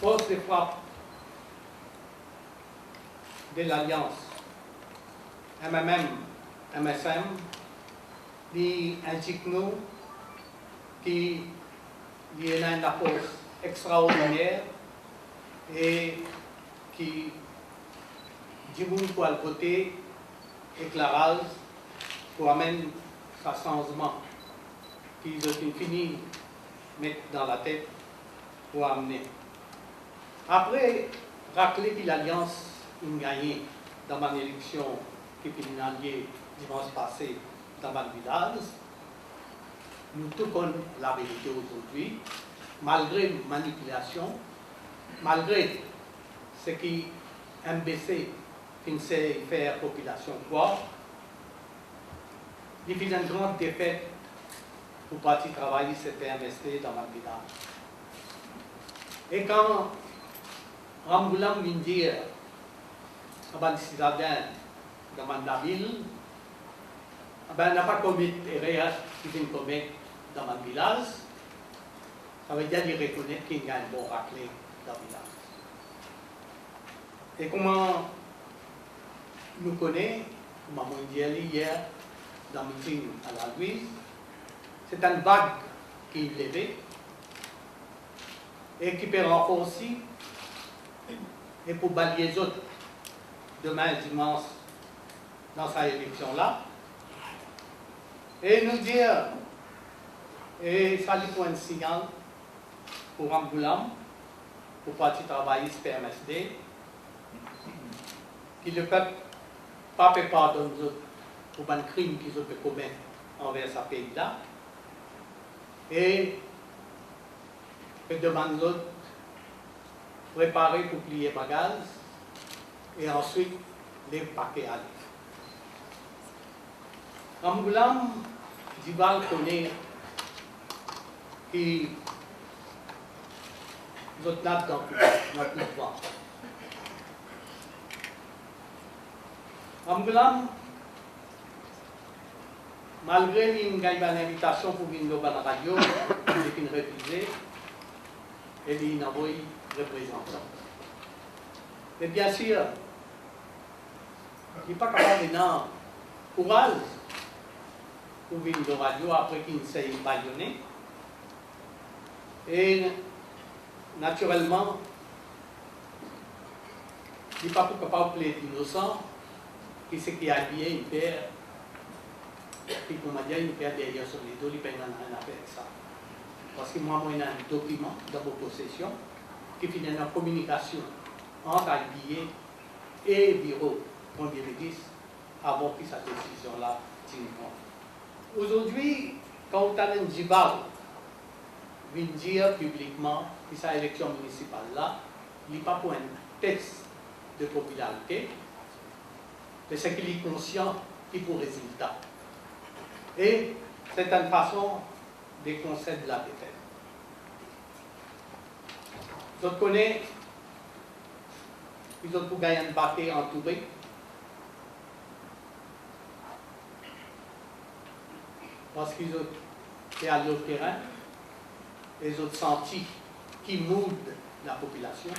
force de frappe de l'Alliance MMM, MSM, qui indique nous qu'il y a une approche extraordinaire et qui dit pour le côté éclairage pour amener ce changement qu'ils ont fini de mettre dans la tête pour amener. Après, rappeler que l'Alliance a gagné dans ma élection qui finit dimanche passé dans mon village, nous tout connaissons la vérité aujourd'hui, malgré manipulation, malgré ce qui MBC finissait de faire population croire, il fit une grande défaite pour partir travailler c'était investi dans mon village. Et quand Ramboulam vient dire à les citadins dans la ville, ben, n'a pas commis d'erreur qui vient commettre dans mon village, ça veut dire qu'il reconnaît qu'il y a un bon raclé dans le village. Et comment nous connaissons, comme on dit hier dans le meeting à la Louise, c'est une vague qui est levée et qui peut renforcer et pour balayer les autres demain dimanche dans cette élection-là. Et nous dire, et ça lui faut un signal pour Ramboulam, pour partir travailler sur PMSD, qui ne peut pas faire pardon pour un crime qu'ils ont commis envers ce pays-là, et que demande l'autre préparer pour plier bagages, et ensuite les paquets à l'île. Ramboulam, Dibal connaît qui notre nappe dans notre mouvement. Ramboulam, malgré une invitation pour venir à la radio, il est refusé et il n'a pas représentant. Mais bien sûr, il n'est pas capable de donner courage pour venir à la radio après qu'il s'est baillonné. Et naturellement, il n'est pas capable de l'innocent qui c'est qui a habillé une paire, qui comme on dit, une paire derrière sur les dos, il ne peut rien faire avec ça. Parce que moi, il y a un document dans vos possessions qui finit en communication entre habillé et bureau premier ministre avant que cette décision-là tienne compte. Aujourd'hui, quand on a un Djibal vient dire publiquement que cette élection municipale-là, il n'est pas pour un texte de popularité, mais c'est qu'il est conscient qu'il faut résultat. Et c'est une façon de concéder la défaite. Je connais, ils ont pour gagner un baquet entouré. Parce qu'ils ont été à l'autre terrain, ils ont senti qui moudent la population,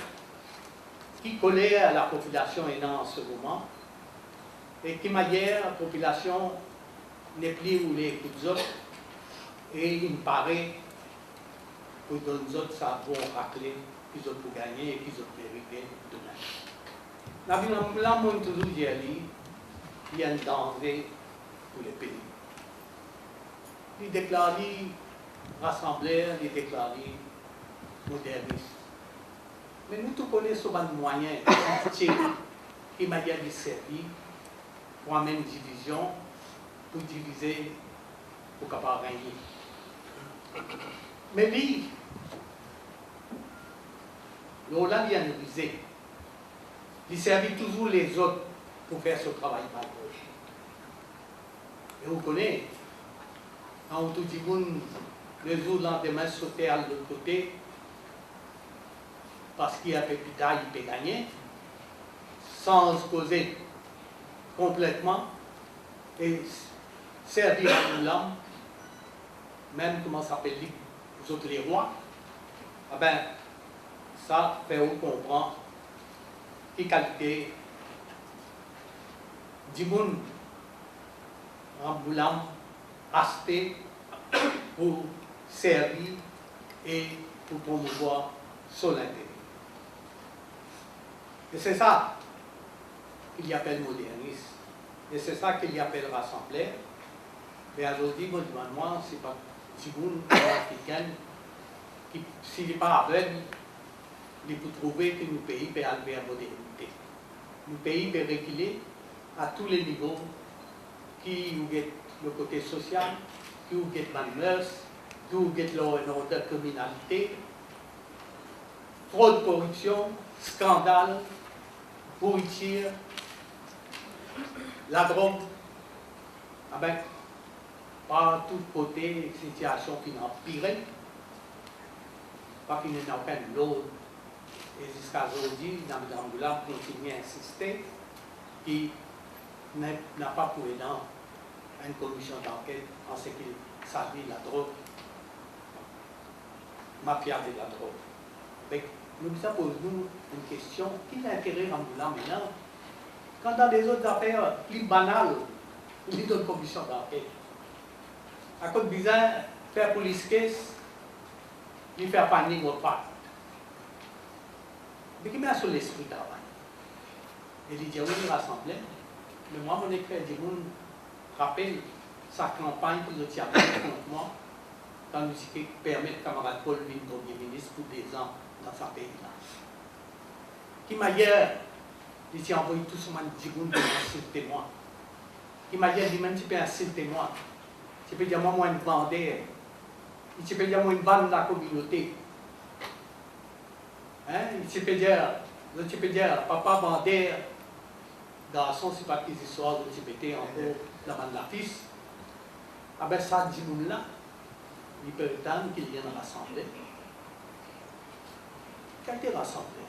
qui collait à la population en ce moment, et qui manière la population n'est plus où les coups autres, et il me paraît que les autres ça vont racler qu'ils ont pour gagner et qu'ils ont mérité demain. Là, moi, toujours dit, il y a un danger pour les pays. Il déclare rassembleur, il déclare moderniste. Mais nous tous connaissons un moyen qui m'a dit servi pour amener une division, pour diviser, pour capable régner. Mais lui, l'Hollande il a visé. Il servit toujours les autres pour faire ce travail mal. Et vous connaissez, quand tout le monde, le jour de lendemain, sautait à l'autre côté, parce qu'il y avait plus tard, il peut gagner, sans se poser complètement, et servir à l'homme, même comment s'appelle les autres les rois, ah ben, ça fait on comprend qui qualité du monde en voulant acheter pour servir et pour promouvoir son intérêt. Et c'est ça qu'il y appelle modernisme. Et c'est ça qu'il y appelle rassembler. Mais aujourd'hui, mon demande, c'est pas du monde africain qui, s'il n'est pas aveugle, il peut trouver que nos pays peuvent aller à la modernité. Nos pays peuvent reculer à tous les niveaux, qui ont le côté social, qui ont les mœurs, qui ont la criminalité, fraude, corruption, scandale, pourriture, la drogue, avec par tous côtés, situation qui n'a empiré, pas qu'il n'y a aucun l'autre. Et jusqu'à aujourd'hui, Mme Angoula continue à insister qu'il n'a pas pour aidant une commission d'enquête en ce qui s'agit de la drogue, mafia de la drogue. Mais nous posons une question, quel est l'intérêt d'Angoula maintenant? Quand dans les autres affaires plus banales, il y a une commission d'enquête. À cause de bizarre, faire police case, il fait panique au pas. Mais qui met sur l'esprit travail. Et il dit, oui, rassemblé. Mais moi, mon écrit du monde rappelle sa campagne pour le tiers contre moi, dans ce qui permet de camarade Paul Vin, Premier ministre, pour des ans dans sa pays-là. Qui m'a hier, il dit, envoyé tout ce monde du monde pour insulter moi. Qui m'a hier, dit, même tu peux insulter moi. Tu peux dire, moi, une vendeur. Tu peux dire, moi, une bande de la communauté. Hein? Tu peux dire, papa vendeur, garçon, c'est pas des histoires de TPT encore dans la fils. Ah ben ça, dit nous là, il peut attendre qu'il vienne rassembler. Quel était rassemblé?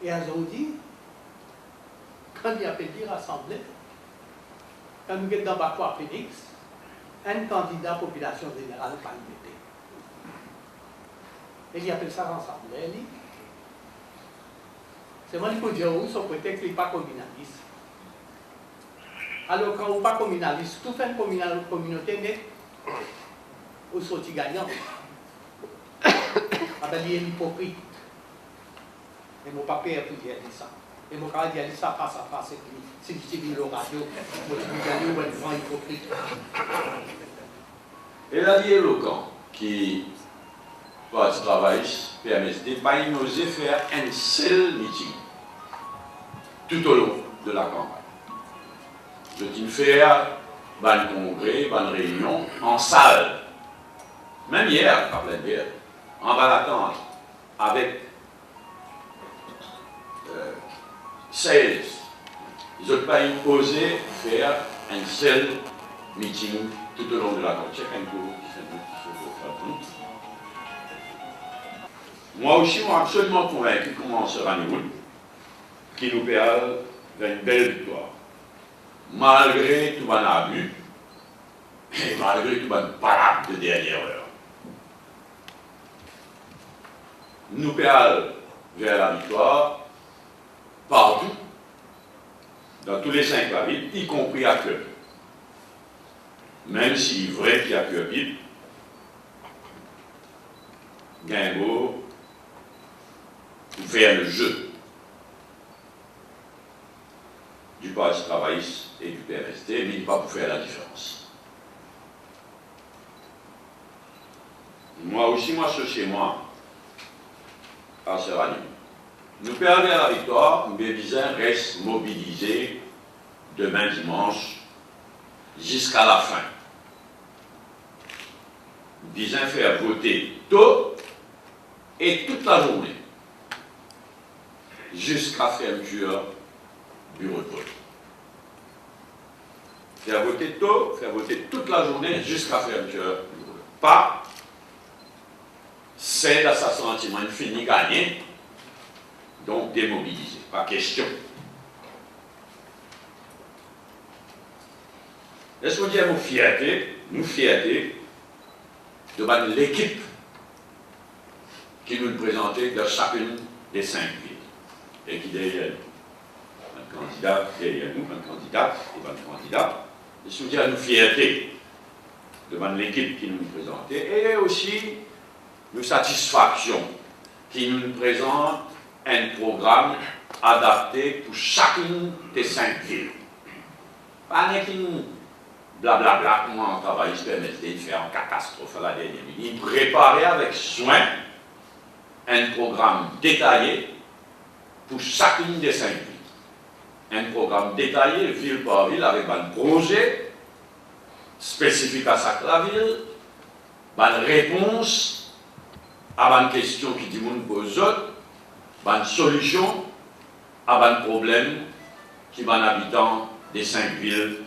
Et aujourd'hui, quand il a fait dire rassembler, quand nous sommes dans Bakwa Phoenix, un candidat population générale pas le mettre. Et il appelle ça rassembler. C'est moi qui peux dire où son prétexte n'est pas communaliste. Alors quand on n'est pas communaliste, tout fait une communauté nette, où sont-ils gagnants? Ah ben il est hypocrite. Et mon papa a pu dire ça. Et mon papa a dit ça face à face, c'est du civil au radio, moi je suis gagné ou un grand hypocrite. Et la vie éloquent qui travaille permet de pas oser faire un seul meeting tout au long de la campagne. Je dis faire un congrès, une réunion en salle. Même hier, à pleine guerre, en balatant avec 16. Ils n'ont pas osé faire un seul meeting tout au long de la campagne. Moi aussi, je suis absolument convaincu comment sera nous, qui nous perd une belle victoire. Malgré tout un abus, et malgré tout un parade de dernière heure. Nous perdons vers la victoire partout, dans tous les 5 paris, y compris à Cœur. Même si vrai qu'il y a Cœur vide, Guimbaud, pour faire le jeu du Parti travailliste et du PRST, mais pas pour faire la différence. Moi aussi, moi, ce chez moi, à Serrani. Nous perdons la victoire, mais Bizin reste mobilisé demain dimanche jusqu'à la fin. Bizin fait voter tôt et toute la journée, jusqu'à fermeture bureau de vote. Faire voter tôt, faire voter toute la journée jusqu'à fermeture bureau de vote. Pas, c'est dans sa sentiment fini gagné, donc démobilisé, pas question. Laisse-moi dire nos fiertés de l'équipe qui nous présentait de chacune des 5 villes. Et qui derrière nous, un candidat derrière nous, un candidat et un candidat, et soutient nous fierté devant l'équipe qui nous présentait, et aussi une satisfaction qui nous présente un programme adapté pour chacune des 5 villes. Pas un blablabla, comment on travaille, se permettait de faire en catastrophe à la dernière minute. Il préparait avec soin un programme détaillé pour chacune des 5 villes. Un programme détaillé, ville par ville, avec un projet spécifique à chaque la ville, une réponse à une question qui dit moun pose autres, une solution à un problème qui va habitant des 5 villes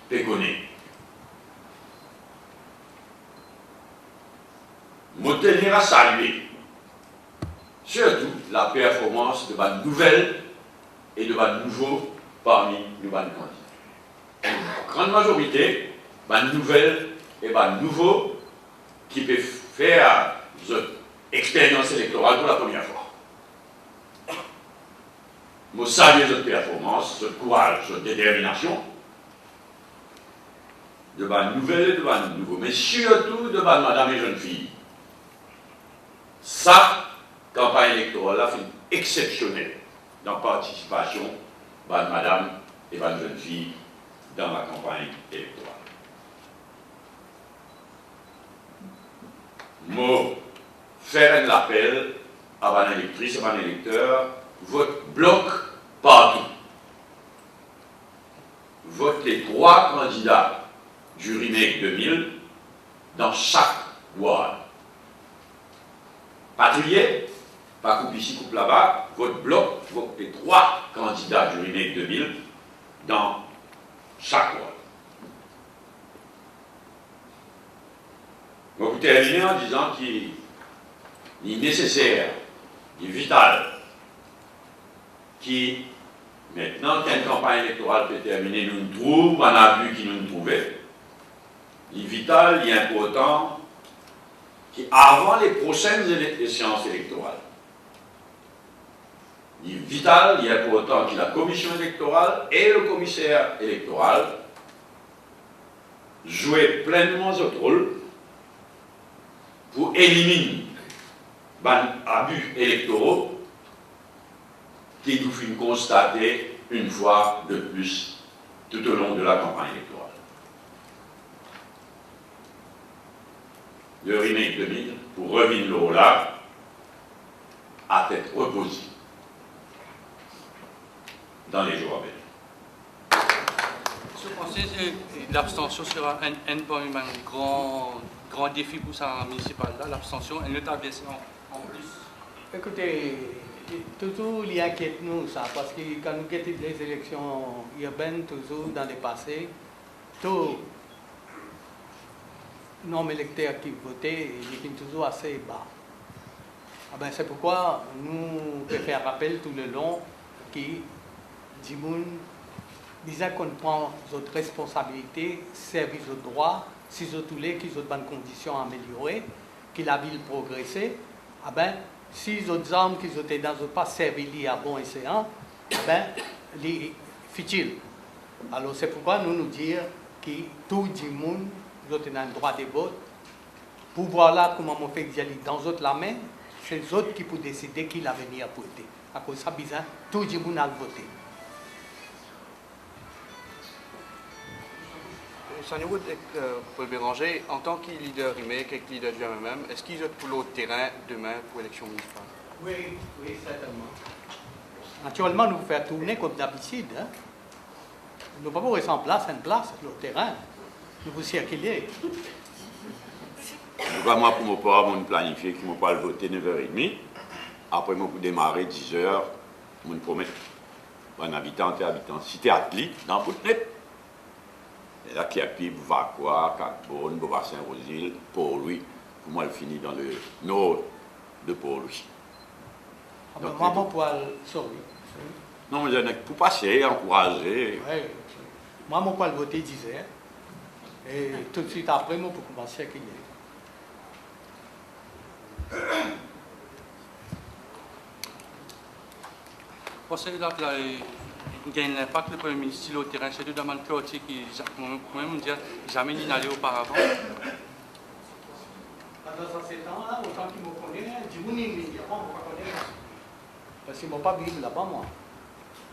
péconnées. Je tenir à saluer surtout la performance de la nouvelle et de la nouveau parmi les candidats. Une grande majorité, la nouvelle et la nouveau qui peut faire cette expérience électorale pour la première fois. Je salue cette performance, ce courage, cette détermination de la nouvelle et de la nouveau, mais surtout de la madame et jeune fille. Sa campagne électorale a fait exceptionnelle dans la participation de madame et de la jeune fille dans la campagne électorale. Je faire un appel à une électrice et à un électeur, vote bloc partout. Vote les 3 candidats du RIMEC 2000 dans chaque ward. Pas trier, pas coupe ici, coupe là-bas, vote bloc, vote les 3 candidats du RIMEC 2000 dans chaque ward. Je vais vous terminer en disant qu'il est nécessaire, il est vital, qui, maintenant qu'une campagne électorale peut terminer, nous trouve un abus qui nous trouvait. Il est vital, il est important, qu'avant les prochaines échéances électorales, il est vital, il est important que la commission électorale et le commissaire électoral jouent pleinement ce rôle pour éliminer les abus électoraux qui nous font constater une fois de plus tout au long de la campagne électorale. Le RIMEC 2000, pour revenir le rôle là, a été reposé dans les jours à venir. Je pense que l'abstention sera un grand défi pour sa municipale, l'abstention, et notamment en plus. Écoutez, toujours il inquiète nous ça, parce que quand nous avons les élections urbaines, toujours dans le passé, tout nombre électeur qui votait est toujours assez bas. Ah ben, c'est pourquoi nous pouvons faire rappel tout le long qui dit déjà qu'on prend notre responsabilité, service au droit, si tous les qui ont bonnes conditions améliorées, que la ville progressait, ah ben, si les autres hommes qui étaient dans le pas servi à bon escient, ah ben, les futiles. Alors c'est pourquoi nous disons que tout le monde a un droit de vote. Pour voir là comment on fait dans autres la main, c'est les autres qui peuvent décider qui va venir voter. À cause de ça, bizarre, tout le monde a voté. Sanyoud, Paul Béranger, en tant que leader RIMEC et leader du MMM, est-ce qu'ils ont pour l'autre terrain demain pour l'élection municipale? Oui, certainement. Naturellement, nous faisons tourner comme d'habitude. Hein? Nous ne pouvons pas rester en place, le terrain. Nous vous circuler. Moi, pour mon part, je planifié que je vais voter 9h30. Après, je vais démarrer 10h. Je promets un habitant et habitant. Si tu es athlète, dans Poutnet, et là, Kiapi, Vacoua, Cacbonne, Beauvoir-Saint-Rosil, Port-Louis. Pour moi, elle finit dans le nord de Port-Louis. Moi, mon poil, sorry. Non, mais pour passer, encourager. Oui. Moi, mon poil voter 10h. Et tout de suite après, moi, pour commencer à crier. Pensez là que il y a un impact le Premier ministre sur le terrain chez nous dans le quartier qui même dire jamais n'y allait auparavant. Dans ces temps-là, autant qu'ils me connaissent, du monde ne me connaît pas. Parce qu'ils ne m'ont pas vivre là-bas, moi.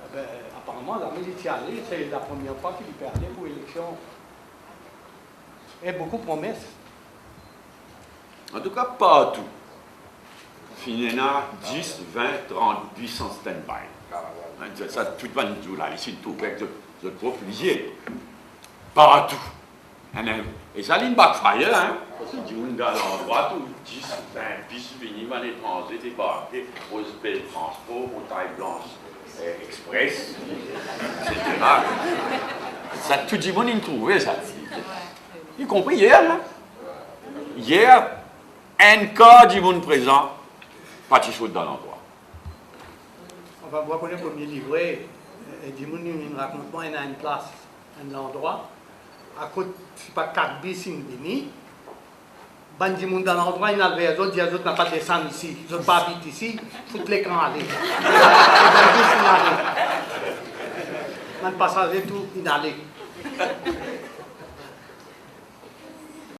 Eh ben, apparemment, la militaire, c'est la première fois qu'il peut aller pour l'élection. Et beaucoup de promesses. En tout cas, pas tout. Finena 10, 20, 30, 800 stand-by. Ça, tout va nous dire là, ici, tout avec le populier. Pas tout. Et ça, il backfire, hein. Parce que du monde dans l'endroit, tout 10, 20, bis fini, à l'étranger, débarqué, aux belles transports, aux tailles blanches, express, etc. Ça, tout le monde, il trouvait ça. Y compris hier, hein. Hier, un cas du monde présent, pas de chose dans l'endroit. On va voir qu'on est premier livret. Et du monde, il me raconte moi, il y a une place, un endroit. À côté, c'est pas 4 bis, c'est une bénie. Ben, du monde dans l'endroit, il y a les autres, les autres n'ont pas de descendre ici. Les autres pas habitent ici, foutent l'écran aller. Les passager, tout, il allait.